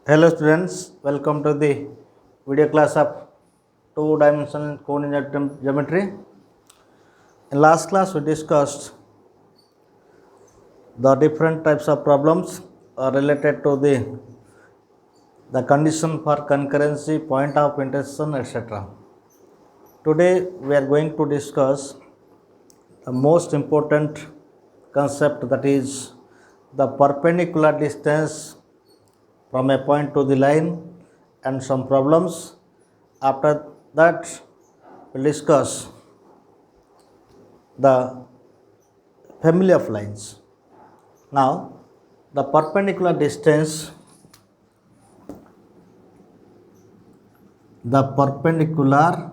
Hello students, welcome to the video class of two-dimensional coordinate geometry. In last class we discussed the different types of problems related to the condition for concurrency, point of intersection, etc. Today we are going to discuss the most important concept, that is the perpendicular distance from a point to the line and some problems. After that, we'll discuss the family of lines. Now, the perpendicular distance, the perpendicular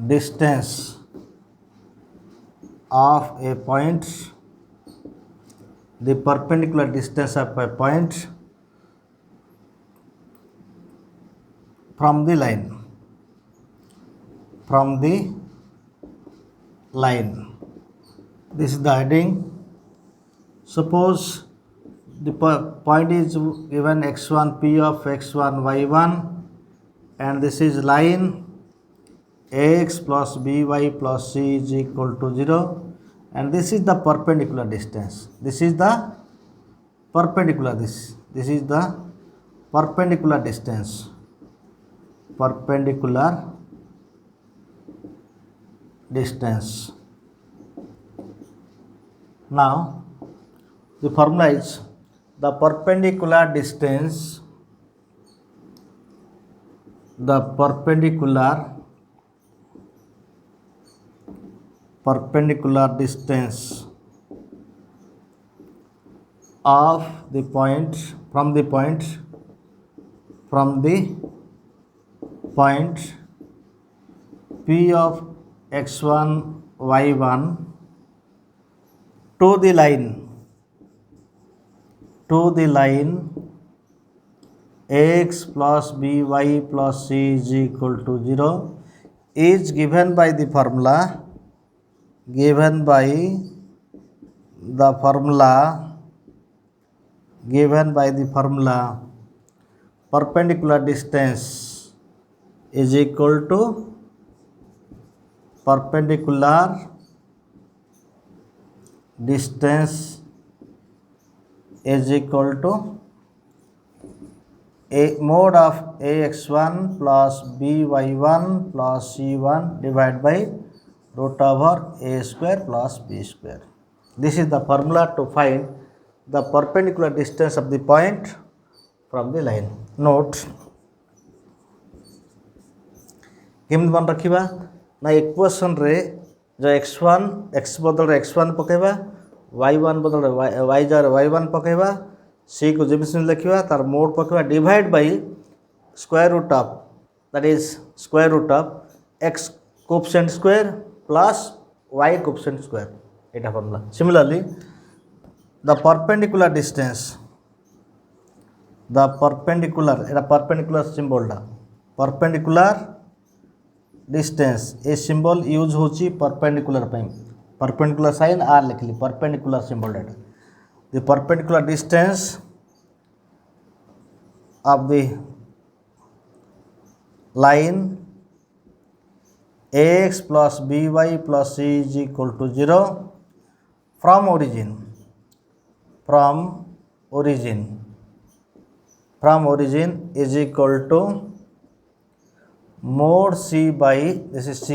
distance of a point, the perpendicular distance of a point from the line, this is the heading. Suppose the point is given x1, p of x1, y1, and this is line ax plus by plus c is equal to 0, and this is the perpendicular distance. This is the perpendicular distance. Now, the formula is the perpendicular distance of the point from the point p of x1, y1 to the line ax plus by plus c is equal to 0 is given by the formula perpendicular distance is equal to a mode of ax1 plus by1 plus c1 divided by root over a square plus b square. This is the formula to find the perpendicular distance of the point from the line. Note, केमती मन रखा ना equation रे जो x1 x बदल x1 पकेबा, y1 बदल y jar y1 पकेबा, c को जमीन लिखा तार मोड पकेबा divide by square root of, that is square root of x coefficient square plus y coefficient square, एटा formula. Similarly the perpendicular distance, एटा परपेंडिकुलर सिंबल टा परपेंडिकुलर डिस्टेंस, ए सिंबल यूज होची परपेंडिकुलर पे, परपेंडिकुलर साइन आर लिखली, perpendicular symbol डेटा. The perpendicular distance of the line ax plus by plus c is equal to 0 from origin is equal to mod c by, this is c,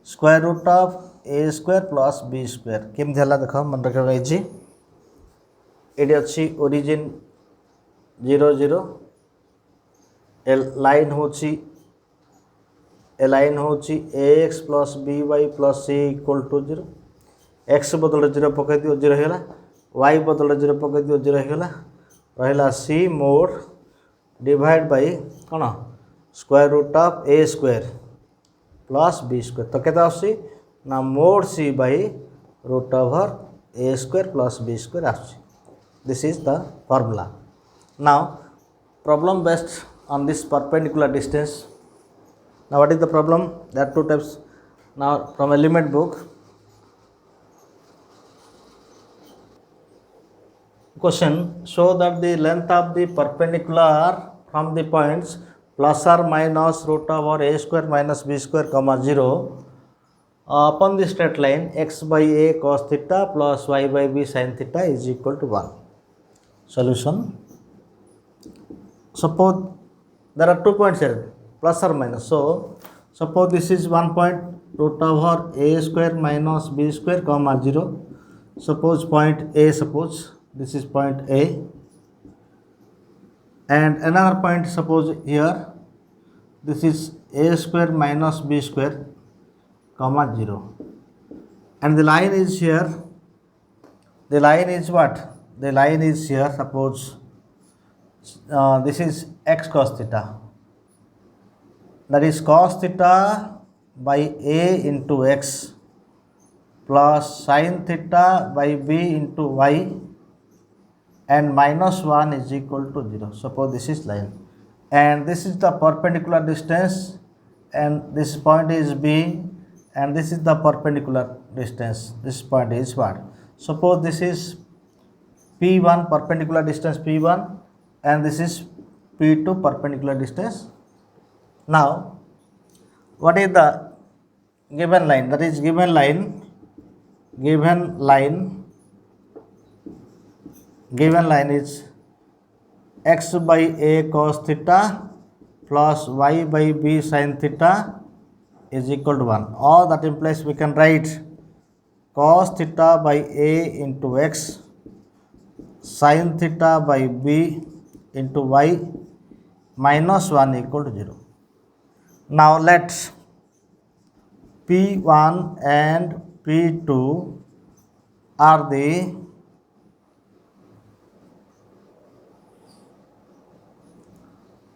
square root of a square plus b square. केमती है देख मन रखा ये अच्छी origin 0 0, line होची ax plus by plus c equal to 0, x बदल 0 पकई दियो 0 होगा, y बदल 0 पकई दियो 0 होगा, रहा c मोड डिवाइड बाय कौन square root of a square plus b square. तो केता आसी ना mod c by root over a square plus b square आसी. This is the formula. Now problem based on this perpendicular distance. Now what is the problem? There are two types. Now from element book, question, show that the length of the perpendicular from the points plus or minus root over a square minus b square comma 0 upon the straight line x by a cos theta plus y by b sin theta is equal to 1. Solution. Suppose there are 2 points here, plus or minus. So suppose this is 1 point, root over a square minus b square comma 0. Suppose point A, suppose this is point A, and another point, suppose here this is a square minus b square comma 0, and the line is here. The line is what? The line is here. Suppose this is x cos theta, that is cos theta by a into x plus sin theta by b into y, and minus 1 is equal to 0. Suppose this is line, and this is the perpendicular distance, and this point is b, and this is the perpendicular distance. This point is what? Suppose this is P1, perpendicular distance P1, and this is P2, perpendicular distance. Now, what is the given line? That is given line is x by a cos theta plus y by b sin theta is equal to 1. Or that implies we can write cos theta by a into x sin theta by b into y minus 1 equal to 0. Now let P1 and P2 are the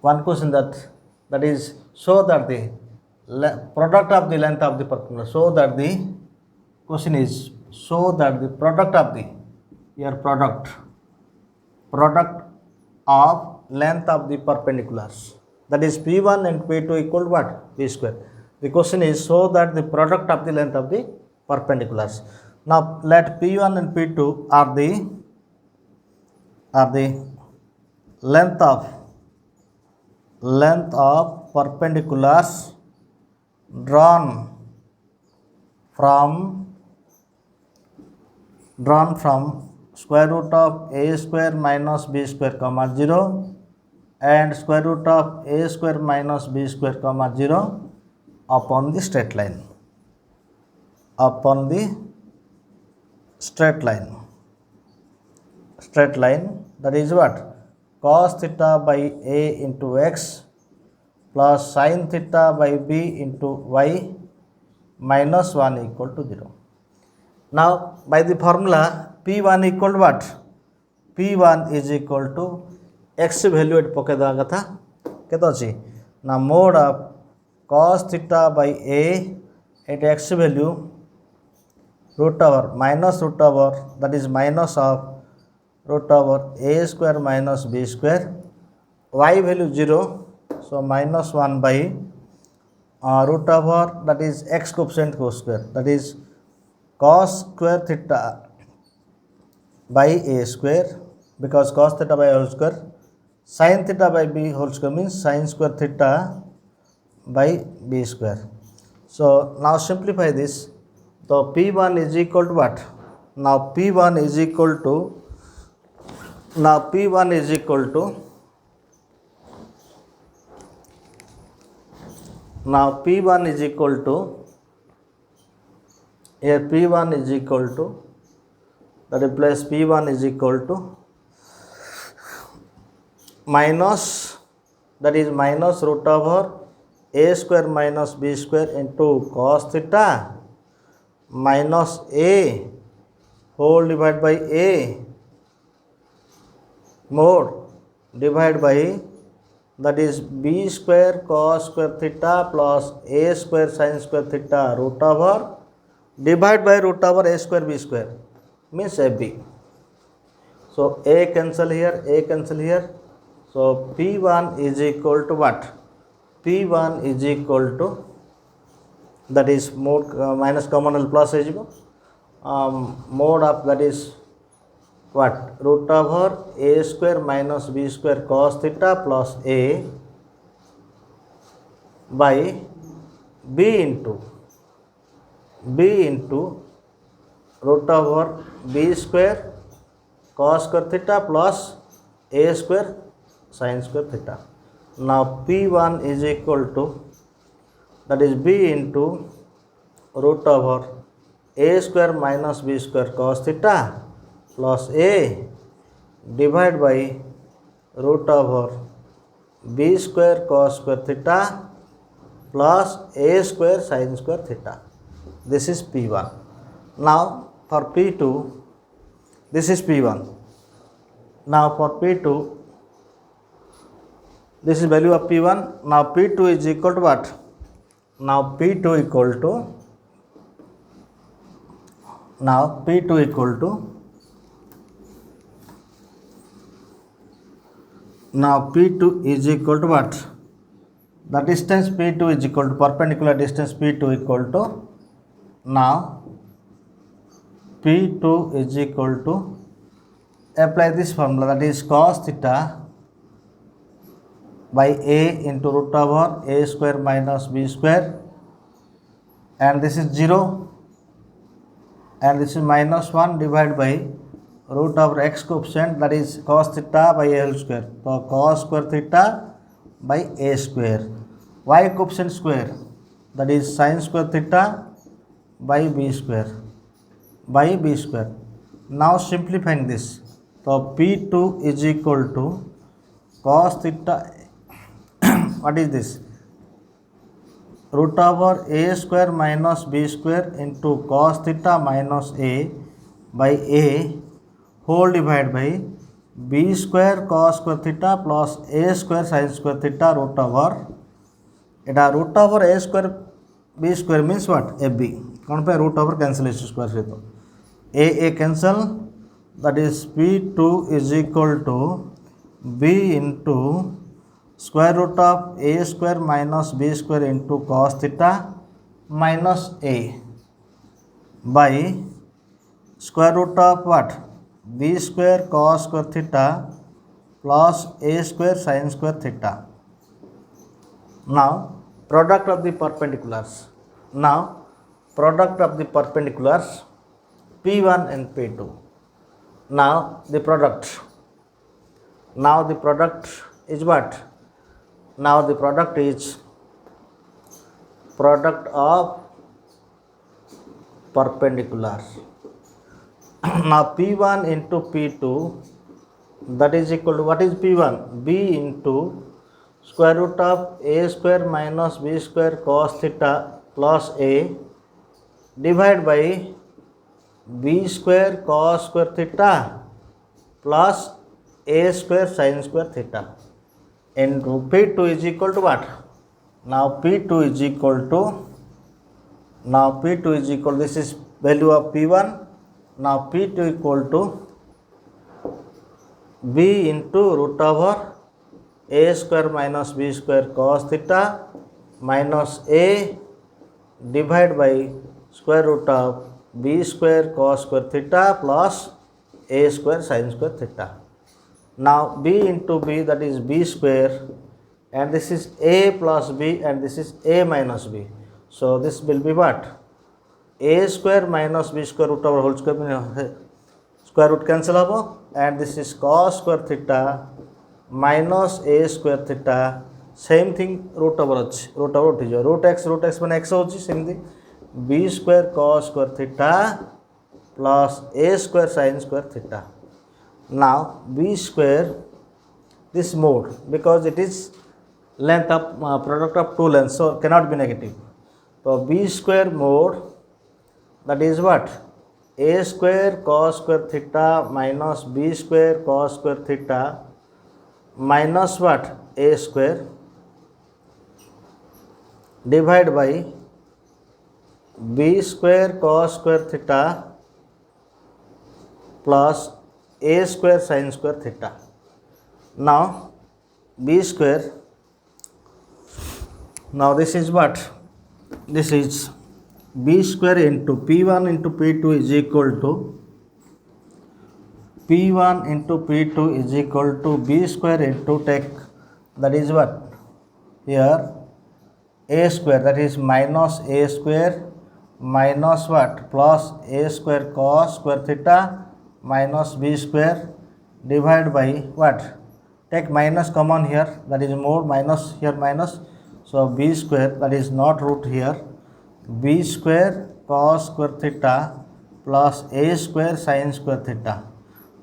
one question that is show that the product of the length of the perpendicular. So that the question is show that the product of the product of length of the perpendiculars, that is P1 and P2 equal to what? B square. The question is show that the product of the length of the perpendiculars. Now let P1 and P2 are the length of perpendiculars drawn from square root of a square minus b square comma 0 and square root of a square minus b square comma 0 upon the straight line. Straight line, that is what? Cos theta by a into x plus sin theta by b into y minus 1 equal to 0. Now by the formula P1 equal to what? P1 is equal to x value at poke da katha kete achi na mode of cos theta by a at x value root over minus root over, that is minus of root over a square minus b square, y value 0, so minus 1 by root over, that is x coefficient whole square, that is cos square theta by a square, because cos theta by a whole square, sin theta by b whole square means sin square theta by b square. So now simplify this. So P1 is equal to what? Now P1 is equal to here P1 is equal to, that implies P1 is equal to minus, that is minus root over a square minus b square into cos theta minus a whole divided by a mode divided by, that is b square cos square theta plus a square sin square theta root over divided by root over a square b square means ab. So a cancel here, so P1 is equal to what? P1 is equal to, that is mode minus common plus mode of, that is what? Root over a square minus b square cos theta plus a by b into root over b square cos square theta plus a square sin square theta. Now P1 is equal to, that is b into root over a square minus b square cos theta plus a divided by root over b square cos square theta plus a square sin square theta. This is P1. Now for P2, this is P1. Now for P2, this is value of P1. Now P2 is equal to what? Now P2 equal to, now P2 is equal to what? The distance P2 is equal to, perpendicular distance P2 equal to, now P2 is equal to, apply this formula, that is cos theta by a into root over a square minus b square, and this is 0 and this is minus 1 divided by root over x coefficient, that is cos theta by a whole square. So cos square theta by a square, y coefficient square, that is sin square theta by b square. Now simplifying this, so P2 is equal to cos theta what is this? Root over a square minus b square into cos theta minus a by a whole divided by b square cos square theta plus a square sin square theta root over, এটা root over a square b square means what? ab. कौन पे root over cancellation square से तो a cancel, that is P2 is equal to b into square root of a square minus b square into cos theta minus a by square root of what? b square cos square theta plus a square sin square theta. Now product of the perpendiculars. Now product of the perpendiculars P1 and P2. Now the product is what? Now the product is product of perpendiculars. Now P1 into P2, that is equal to, what is P1? b into square root of a square minus b square cos theta plus a divided by b square cos square theta plus a square sin square theta into P2 is equal to what? Now P2 is equal to, this is value of P1. Now P2 equal to b into root over a square minus b square cos theta minus a divided by square root of b square cos square theta plus a square sin square theta. Now b into b, that is b square, and this is a plus b and this is a minus b. So this will be what? A square minus b square root over whole square, square root cancel habo, and this is cos square theta minus a square theta, same thing root over uchi, root x man x hochi, same thing b square cos square theta plus a square sin square theta. Now b square, this mode, because it is length of product of two lengths, so cannot be negative. So b square mode, that is what? A square cos square theta minus b square cos square theta minus what? A square divided by b square cos square theta plus a square sin square theta. Now b square, now this is what? This is b square into P1 into P2 is equal to P1 into P2 is equal to B square into take, that is what? Here A square, that is minus A square minus what? Plus A square cos square theta minus B square divided by what? Take minus common here, that is more, minus here minus. So B square, that is not root here, B square cos square theta plus A square sin square theta.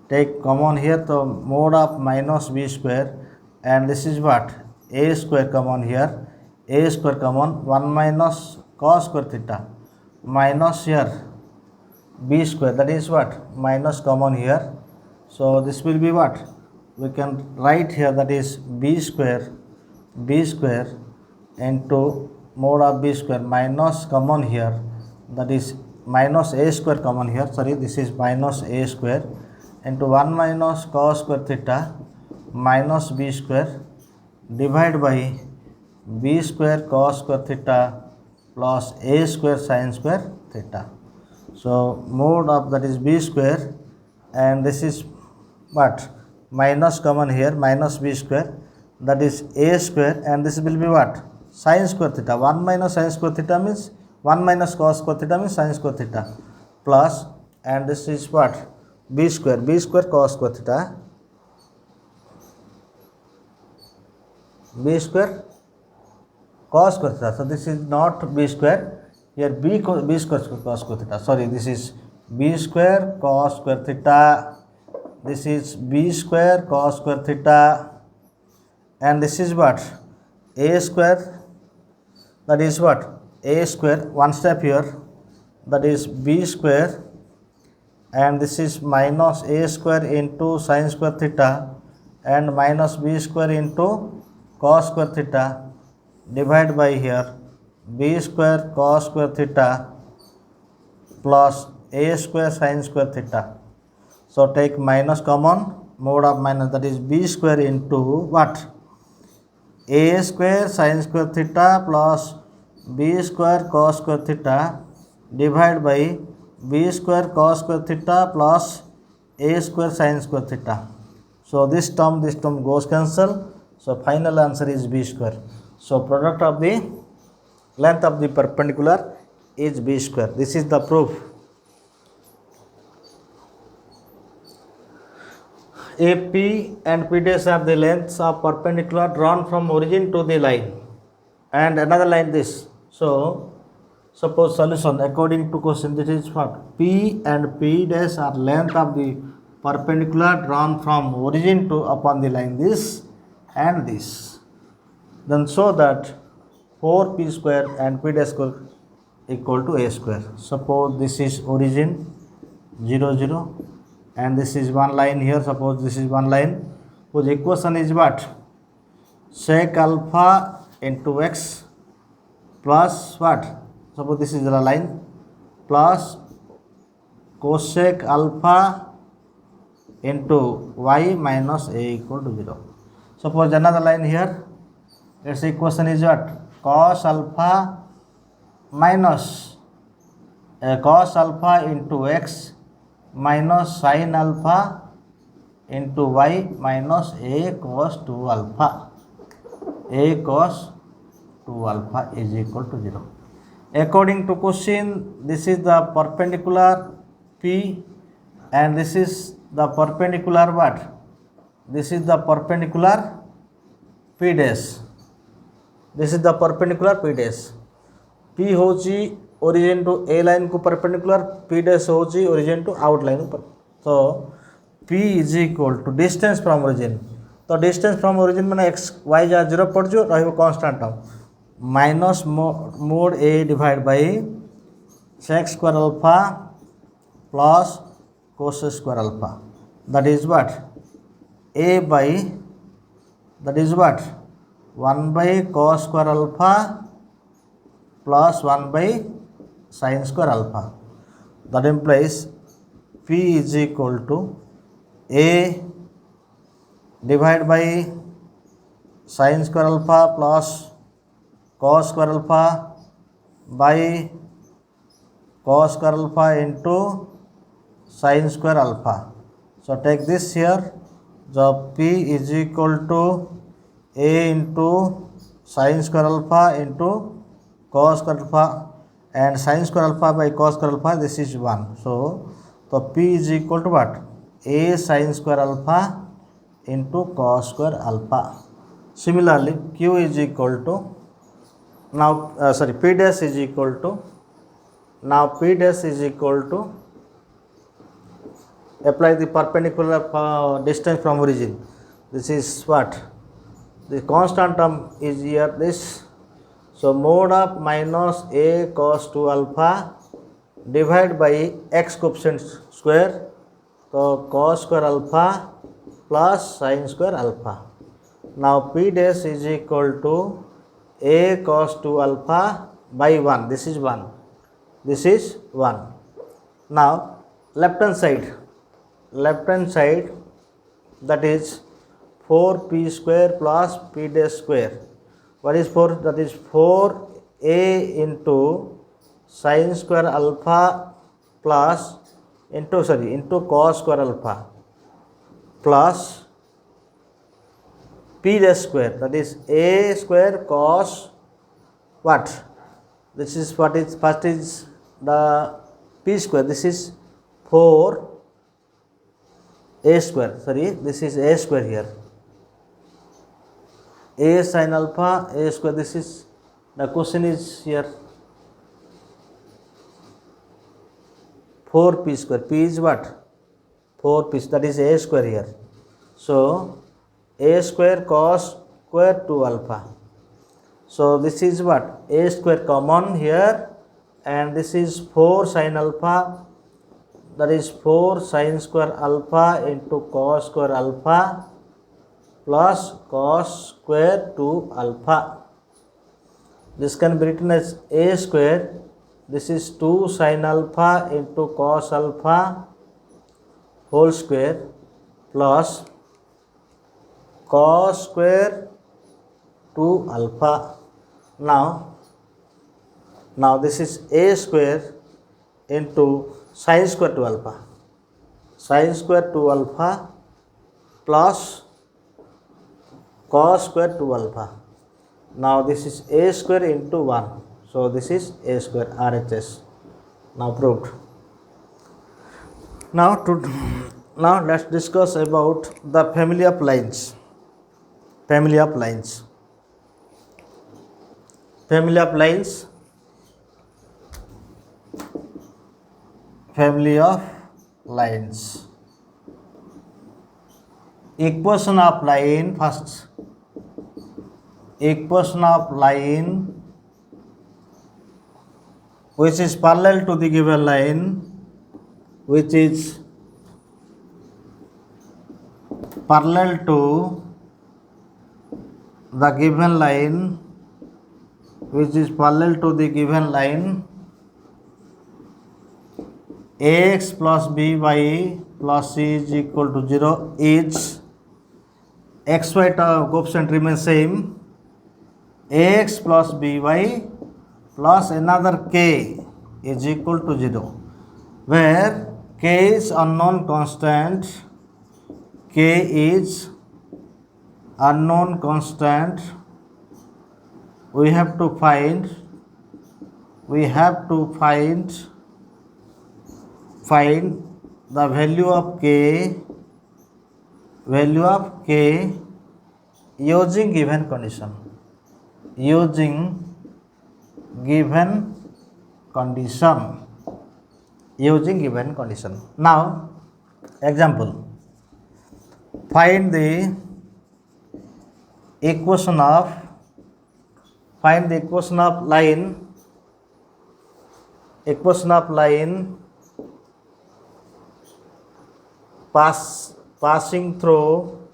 Take common here, so mode of minus B square, and this is what? A square common here, A square common, 1 minus cos square theta minus here B square, that is what? Minus common here. So this will be what? We can write here, that is B square into mode of B square minus common here, that is minus A square common here, sorry, this is minus A square into 1 minus cos square theta minus B square divided by B square cos square theta plus A square sin square theta. So mode of that is B square, and this is what? Minus common here, minus B square, that is A square, and this will be what? Sin square theta. 1 minus sin square theta means 1 minus cos square theta means sin square theta plus, and this is what? B square cos square theta, B square cos square theta. So this is not B square, here B square cos square theta, sorry, this is B square cos square theta, this is B square cos square theta, and this is what? A square, that is what? A square, one step here, that is B square, and this is minus A square into sin square theta and minus B square into cos square theta divided by here B square cos square theta plus A square sin square theta. So take minus common, mode of minus, that is B square into what? A square sin square theta plus B square cos square theta divided by B square cos square theta plus A square sin square theta. So this term goes cancel. So final answer is B square. So product of the length of the perpendicular is B square. This is the proof. AP and P dash are the lengths of perpendicular drawn from origin to the line, and another line this. So suppose solution according to question, this is what? P and P dash are length of the perpendicular drawn from origin to upon the line this and this. Then show that 4P square and P dash square equal to A square. Suppose this is origin 0 0 and this is one line here. Suppose this is one line whose equation is what? Sec alpha into x plus what? Suppose this is the line plus cosec alpha into y minus a equal to 0. Suppose another line here, its equation is what? Cos alpha minus cos alpha into x minus sin alpha into y minus a cos 2 alpha. A cos 2 alpha is equal to 0. According to question, this is the perpendicular P and this is the perpendicular what? This is the perpendicular P dash. This is the perpendicular P dash. P होची origin to A line को perpendicular, P dash होची origin to out line पर. So P is equal to distance from origin. तो distance from origin मैंने x y जा 0 पड़ जो रही वो constant term minus mod A divided by sec square alpha plus cos square alpha. That is what? A by, that is what? 1 by cos square alpha plus 1 by sin square alpha. That implies P is equal to A divided by sin square alpha plus cos square alpha by cos square alpha into sin square alpha. So take this here. So P is equal to A into sin square alpha into cos square alpha, and sin square alpha by cos square alpha, this is 1. So P is equal to what? A sin square alpha into cos square alpha. Similarly, Q is equal to, now P dash is equal to, now P dash is equal to, apply the perpendicular distance from origin. This is what? The constant term is here, this. So mod of minus A cos 2 alpha divided by x coefficient square. So cos square alpha plus sin square alpha. Now P dash is equal to A cos 2 alpha by 1. This is 1. This is 1. Now left hand side, that is 4p square plus p dash square. What is 4? That is 4a into sin square alpha plus into cos square alpha plus p dash square, that is a square cos what? This is what is, first is the p square, this is 4 a square, this is a square here. A sin alpha, a square, this is, the question is here 4p square, p is what? 4p, that is a square here. So a square cos square 2 alpha. So this is what? A square common here, and this is 4 sin alpha, that is 4 sin square alpha into cos square alpha plus cos square 2 alpha. This can be written as a square, this is 2 sin alpha into cos alpha whole square plus cos square 2 alpha. Now this is a square into sin square 2 alpha, sin square 2 alpha plus cos square 2 alpha. Now this is a square into 1. So this is a square, RHS. Now proved. Now let's discuss about the family of lines. Family of lines. Family of lines. Family of lines. Equation of line first. Equation of line which is parallel to the given line, which is parallel to the given line, which is parallel to the given line, ax plus by plus c is equal to 0 is xy coefficient remains same, ax plus by plus another k is equal to 0, where k is unknown constant, k is unknown constant. We have to find the value of k using given condition. Now example, find the equation of line passing through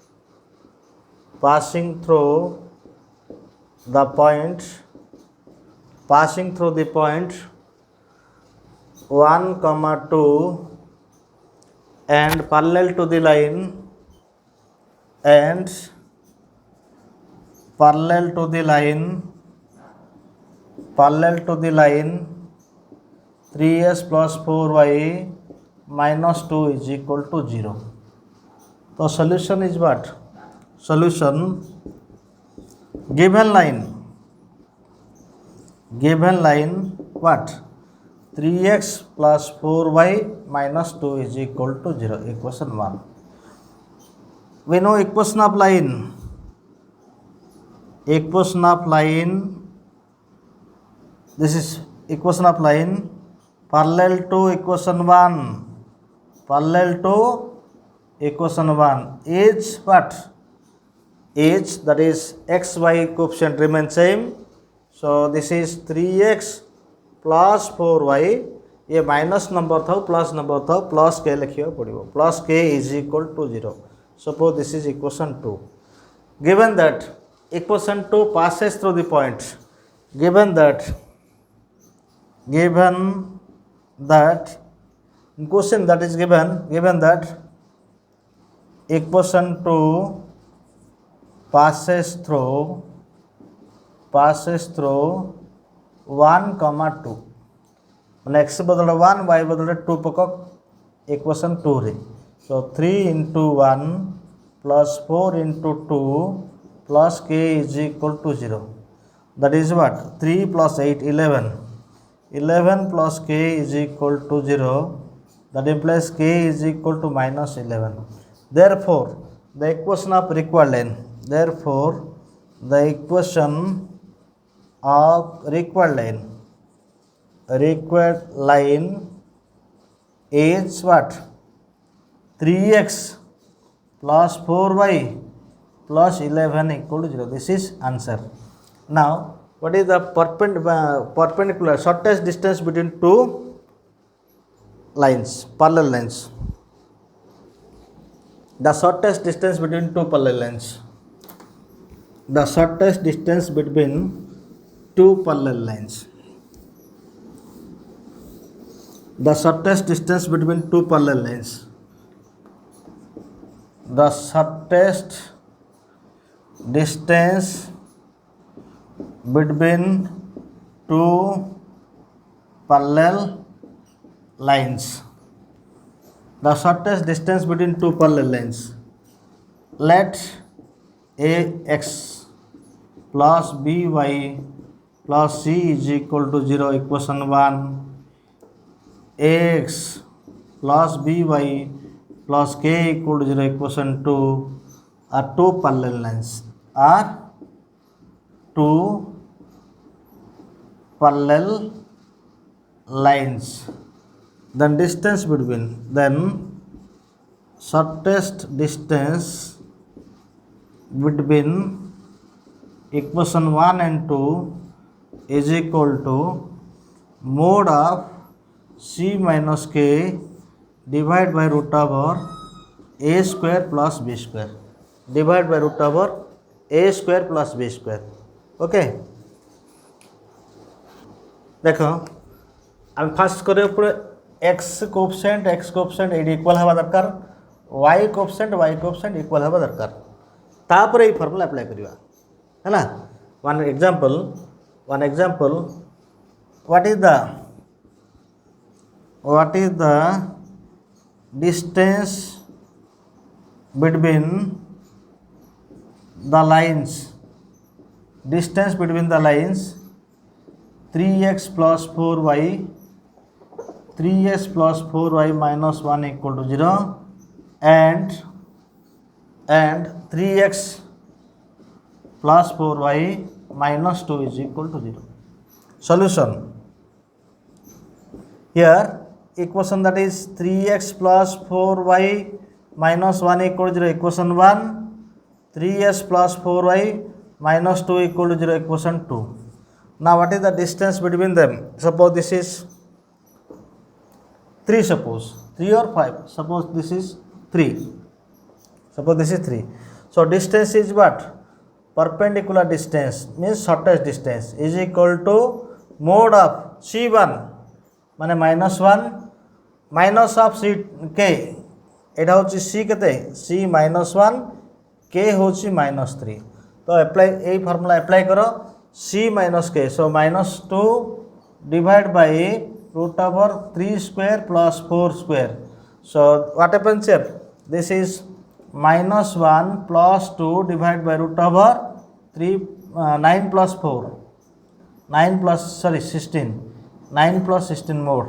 the point 1, 2 and parallel to the line 3s plus 4y minus 2 is equal to 0. तो solution is what? Solution given line what? 3x plus 4y minus 2 is equal to 0. Equation 1. We know equation of line. Equation of line. This is equation of line parallel to equation 1. Parallel to equation 1 is what? Is, that is xy coefficient remains same. So this is 3x plus 4y. ये minus number था plus number था plus k लिखिए पड़ो plus k is equal to 0. Suppose this is equation 2. Given that equation 2 passes through the point, given that question that is given that equation 2 passes through 1, 2 मैंने x बदल 1 y बदल 2 पक equation 2 रे. So 3 into 1 plus 4 into 2 plus k is equal to 0. That is what? 3 plus 8 11. 11 plus k is equal to 0. That implies k is equal to minus 11. Therefore the equation of required line. Therefore the equation of required line is what? 3x plus 4y plus 11 equal to 0. This is answer. Now what is the perpendicular shortest distance between two lines, parallel lines? The shortest distance between two parallel lines. The shortest distance between two parallel lines. The shortest distance between two parallel lines. The shortest distance between two parallel lines. The shortest distance between two parallel lines. Let ax plus by plus c is equal to 0. Equation 1. Ax plus by plus k equal to 0. Equation 2 are two parallel lines. Are two parallel lines. Then distance between, then shortest distance between equation 1 and 2 is equal to mode of c minus k divided by root over a square plus b square. Divided by root over a square plus b square. Okay. देखो हम fast करे पूरे x coefficient AD equal हवा दरकार y coefficient equal हवा दरकार तापर ए formula apply करिवा हैला. One example what is the distance between the lines? Distance between the lines 3x plus 4y minus 1 equal to 0 and 3x plus 4y minus 2 is equal to 0. Solution. Here equation that is 3x plus 4y minus 1 equal to 0. Equation 1. 3x plus 4y minus 2 equal to 0. Equation 2. Now what is the distance between them? Suppose this is 3, suppose 3 or 5. Suppose this is 3. Suppose this is 3. So distance is what? Perpendicular distance means shortest distance is equal to mode of c1 माने -1 minus of सी के एटा होची सी केते सी -1 के होची -3. तो apply a formula apply करो c - k. So -2 divide by root over 3 square plus 4 square. So what happens here? This is -1 plus 2 divided by root over 3 9 plus 4 9 plus 16 9 plus 16 more,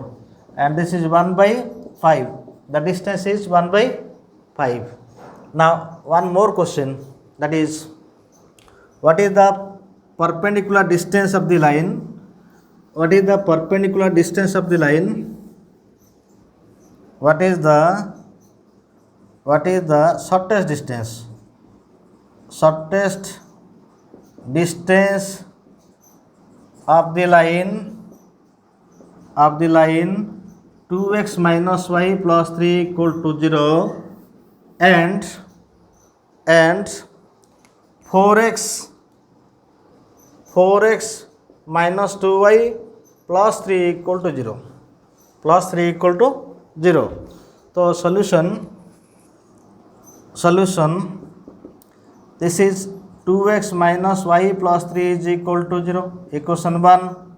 and this is 1 by 5. The distance is 1 by 5. Now one more question, that is, what is the perpendicular distance of the line? What is the perpendicular distance of the line? What is the shortest distance? Shortest distance of the line 2x minus y plus 3 equal to 0 and 4x minus 2y plus 3 equal to 0. So solution, this is 2x minus y plus 3 is equal to 0, equation 1.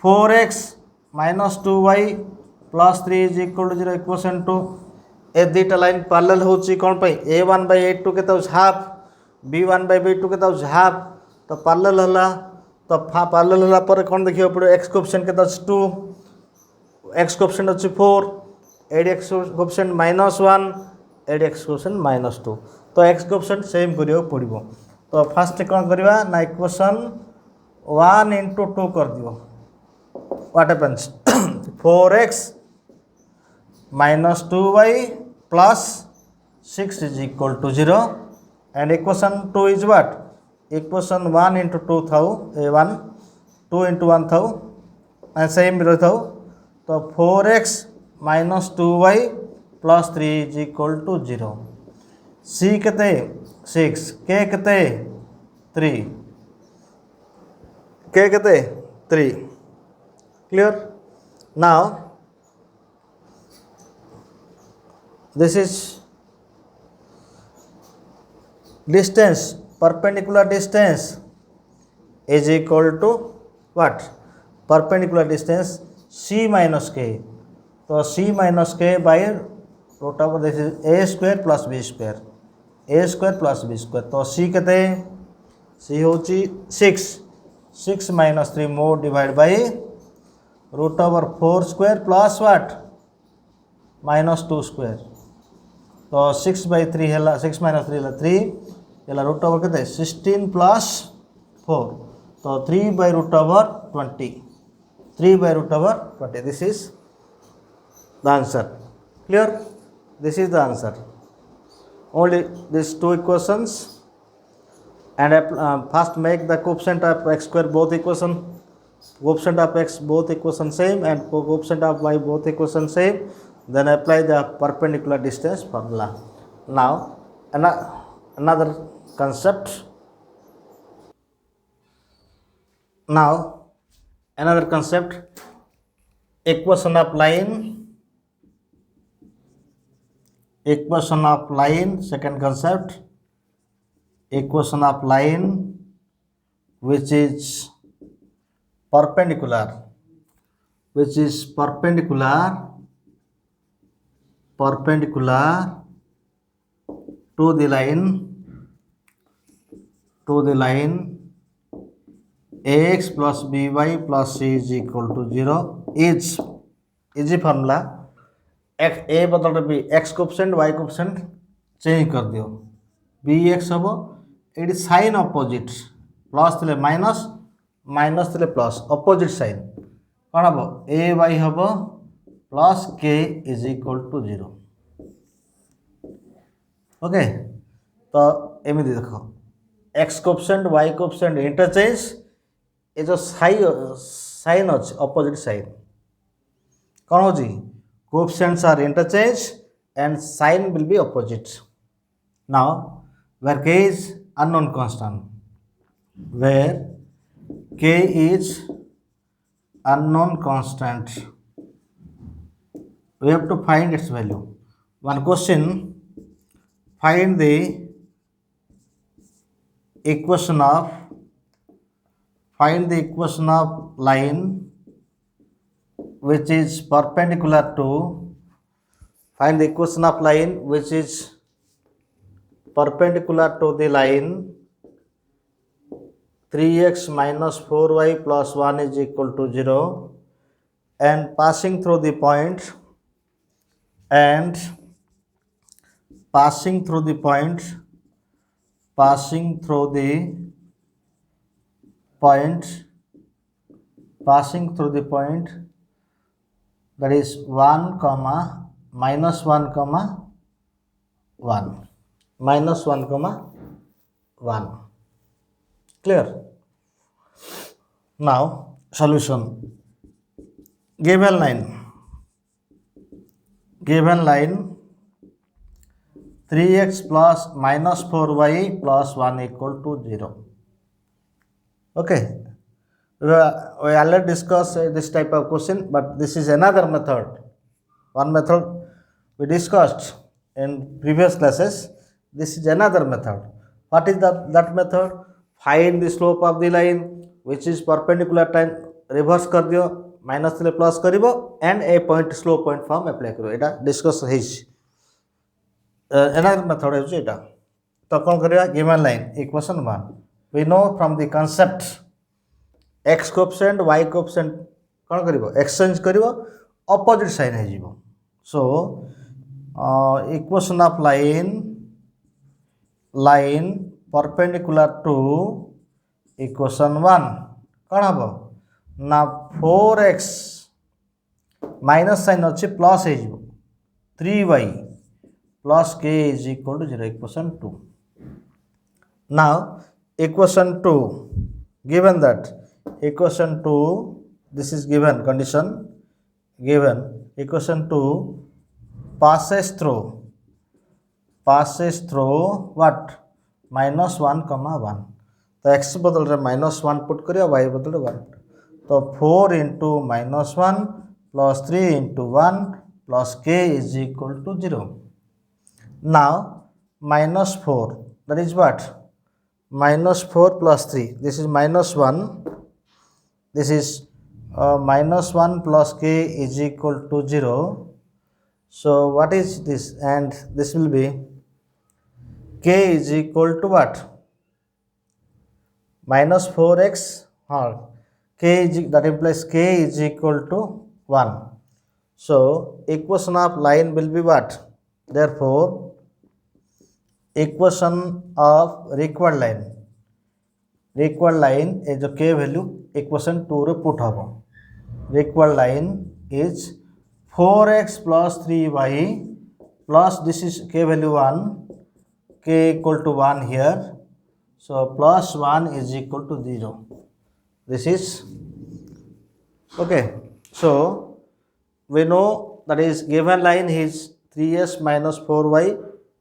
4x minus 2y plus 3 is equal to 0, equation 2. ए दुईटा line parallel होची कौन पे a1 by a2 के तो half b1 by b2 के तो half तो parallel हला तो पैरेलल हला पर कौन देखियो पड़ो x कोएफिशिएंट के तो 2 x कोएफिशिएंट अछि 4 add x coefficient -1 add x coefficient -2 तो x कोएफिशिएंट सेम करियो पड़िबो। तो फर्स्ट कौन करबा ना इक्वेशन 1 into 2 कर दियो। What happens 4x minus 2y plus 6 is equal to 0, and equation 2 is what? Equation 1 into 2 thau a1 2 into 1 thau and same ro thau, तो 4x minus 2y plus 3 is equal to 0. c केते 6, k केते 3, k केते 3. Clear? Now this is distance, perpendicular distance is equal to what? Perpendicular distance c minus k. So c minus k by root over this is a square plus b square. a square plus b square. तो c केते c होची 6 minus 3 more divided by root over 4 square plus what? -2 square. तो 6 by 3 है 6 minus 3 है 3 है root over कितने 16 plus 4 तो 3 by root over 20. 3 by root over 20. This is the answer. Clear? This is the answer. Only these two equations, and first make the coefficient of x square both equation, coefficient of x both equation same, and coefficient of y both equation same. Then apply the perpendicular distance formula. Now another concept. Now another concept, equation of line. Second concept, equation of line which is perpendicular to the line ax plus by plus c is equal to 0 is easy formula. a बदल b x coefficient y coefficient change कर दियो, bx हबो एडी sign opposite plus थिले minus थिले plus opposite sign कोन हबो ay हबो plus k is equal to 0. Okay तो एमिति देखो x coefficient y coefficient interchange ए जो साइन अछि अपोजिट साइन कोन होजी coefficients are interchanged and sign will be opposite. Now where k is unknown constant, where k is unknown constant, we have to find its value. One question, find the equation of line which is perpendicular to, find the equation of line which is perpendicular to the line 3x minus 4y plus 1 is equal to 0 and passing through the point passing through the point that is 1 comma minus 1 comma 1 minus 1 comma 1. Clear? Now solution. Given line 3x plus minus 4y plus 1 equal to 0. Okay, we already discussed this type of question, but this is another method. One method we discussed in previous classes. This is another method. What is that method? Find the slope of the line which is perpendicular time, reverse कर दियो, minus ले plus करिबो and a point slope point form apply करो. एटा discuss हेछि. Another method है एटा. तो कौन करिया? Given line equation 1. We know from the concept x coefficient y coefficient कौन करिबो? Exchange करिबो, opposite sign है जीवो. So equation of line perpendicular to equation 1 कौन हबो ना 4x minus sign अच्छे plus है जीवो 3y plus k is equal to 0. Equation 2. Now equation 2, given that equation 2, this is given condition, given equation 2 passes through what? minus 1 comma 1. तो x बदल रहे minus 1 put करिए, y बदल रहे 1. तो 4 into minus 1 plus 3 into 1 plus k is equal to 0. Now minus 4, that is what? Minus 4 plus 3, this is minus 1, this is minus 1 plus k is equal to 0. So what is this? And this will be k is equal to what? Minus 4x, that implies k is equal to 1. So equation of line will be what? Therefore equation of required line is जो k value equation 2 रे put हबो. Required line is 4x plus 3y plus this is k value 1, k equal to 1 here. So plus 1 is equal to 0. This is okay. So we know that is given line is 3s minus 4y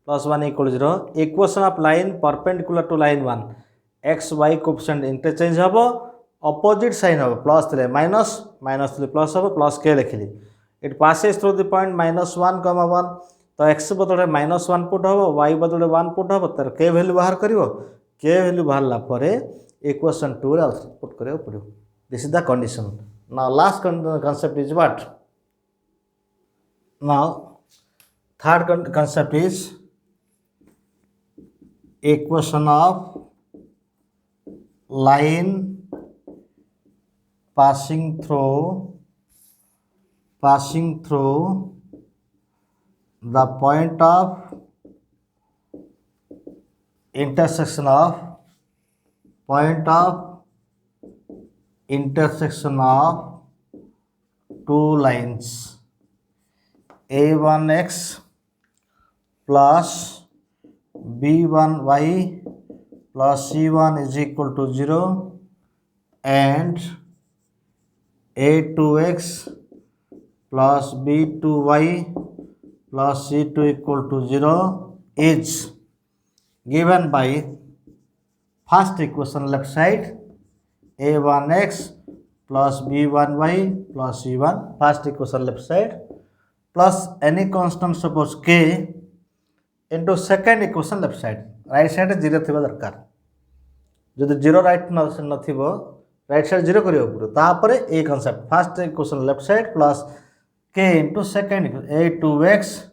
plus 1 equal to 0. Equation of line perpendicular to line 1. x y coefficient interchange हबो, opposite sign हबो, plus 3 minus 3 plus हबो, plus k लिखिली. It passes through the point minus 1 comma 1. तो x बदले minus 1 put हबो, y बदले 1 put हबो, तर k value बाहर करिवो. k value बाहर ला परे equation 2 रे पुट करियो पड़ियो. This is the condition. Now last concept is what? Now third concept is equation of line passing through the point of intersection of two lines a1x plus b1y plus c1 is equal to 0 and a2x plus b2y plus c2 equal to 0 is given by first equation left side a1x plus b1y plus c1 first equation left side plus any constant suppose k into second equation left side. Right side 0 थिबा दरकार. जदि 0 right न थिबो right side 0 करियो पुरो. तापरे ए concept first equation left side plus k into second equation a2x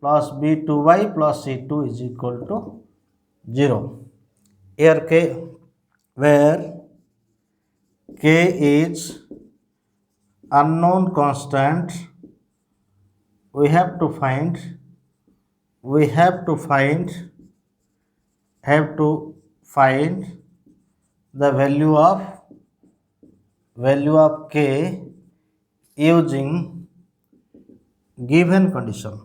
plus b2y plus c2 is equal to 0. Here k, where k is unknown constant, we have to find the value of k using given condition.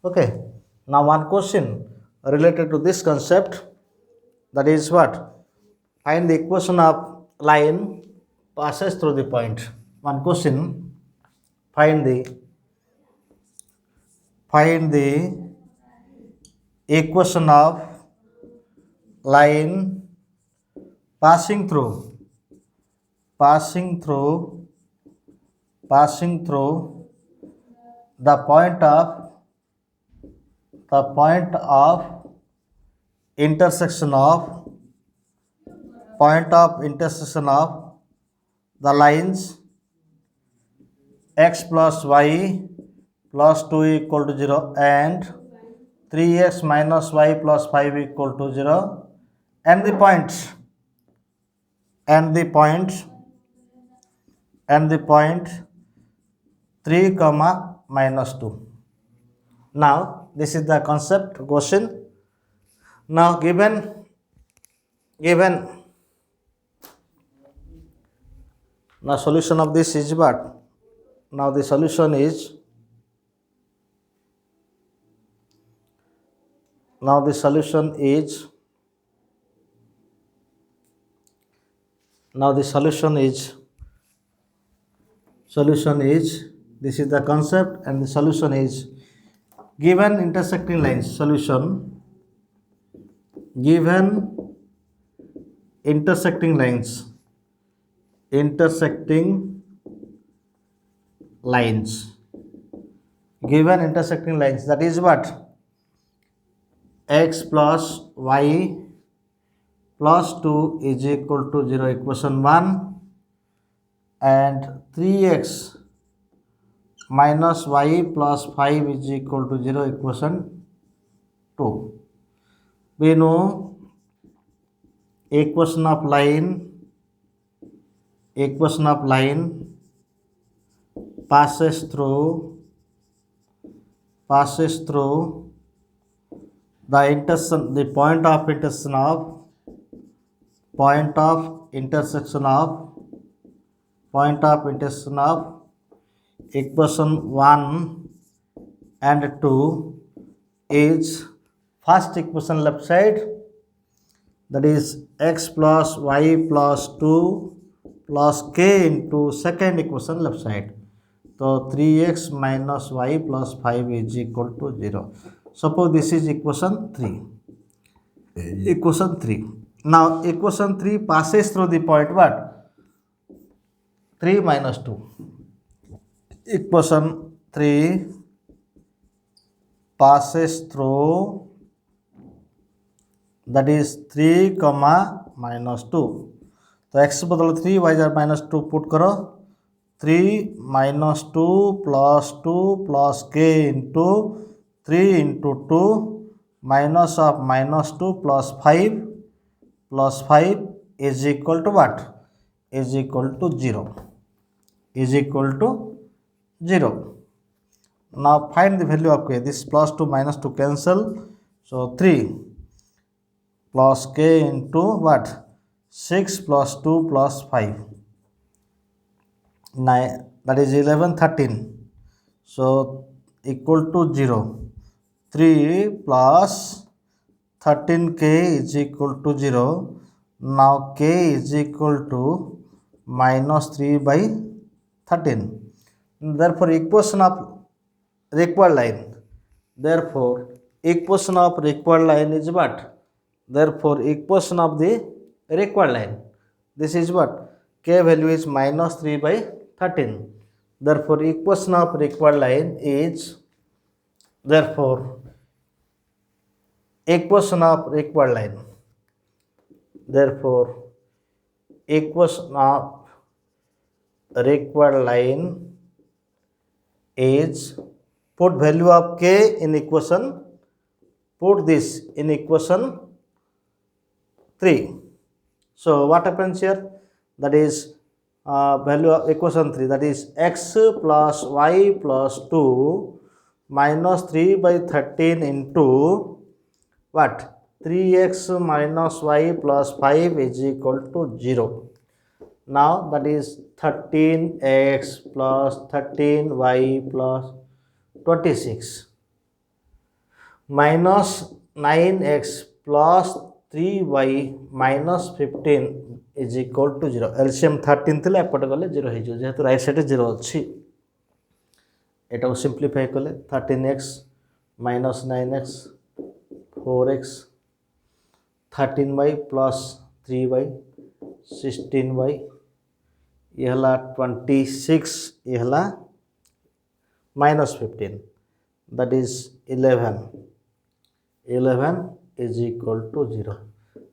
Okay, now one question related to this concept, that is what? Find the equation of line passes through the point. One question, find the equation of line passing through the point of intersection of the lines x plus y plus 2 equal to 0 and 3x minus y plus 5 equal to 0, and the point 3 comma minus 2. Now this is the concept question. Now given now solution of this is what? Now the solution is this is the concept, and the solution is given intersecting lines. Given intersecting lines, that is what? X plus y plus 2 is equal to 0, equation 1, and 3x minus y plus 5 is equal to 0, equation 2. We know equation of line passes through the point of intersection of equation 1 and 2 is first equation left side, that is x plus y plus 2 plus k into second equation left side. So 3x minus y plus 5 is equal to 0. Suppose this is equation 3. Now equation 3 passes through the point what? 3 minus 2. Equation 3 passes through, that is 3 comma minus 2. तो x बदल 3, y jar minus 2 put करो, 3 minus 2 plus k into 3 into 2 minus of minus 2 plus 5 is equal to what? Is equal to 0. Now find the value of k. This plus 2 minus 2 cancel, so 3 plus k into what? 6 plus 2 plus 5, 9, that is 11, 13. So equal to 0. 3 plus 13k is equal to 0. Now k is equal to minus 3 by 13. Therefore equation of required line. Equation of required line is what? Equation of the required line. This is what? K value is minus 3 by 13. Therefore equation of required line is, equation of required line is put value of k in equation, put this in equation 3. So what happens here? That is value of equation 3, that is x plus y plus 2 minus 3 by 13 into what? 3x minus y plus 5 is equal to 0. Now that is 13x plus 13y plus 26 minus 9x plus 3y minus 15 is equal to 0. LCM 13 थिले एपटे गले 0 हे जो जेहेतु right side 0 अछि एटा को simplify कले 13x minus 9x 4x 13y plus 3y 16y ये हला 26 ये हला minus 15 that is 11 is equal to 0.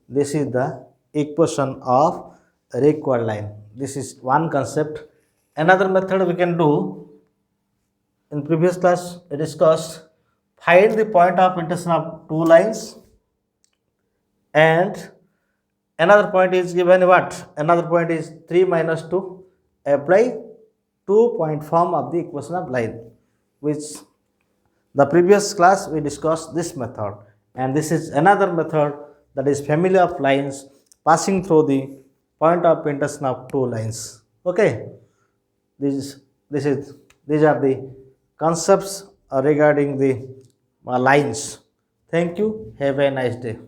This is the equation of required line. This is one concept. Another method we can do, in previous class we discussed, find the point of intersection of two lines, and another point is given what? Another point is 3 minus 2. Apply 2 point form of the equation of line, which the previous class we discussed this method, and this is another method, that is family of lines passing through the point of intersection of two lines. Okay, these are the concepts regarding the lines. Thank you. Have a nice day.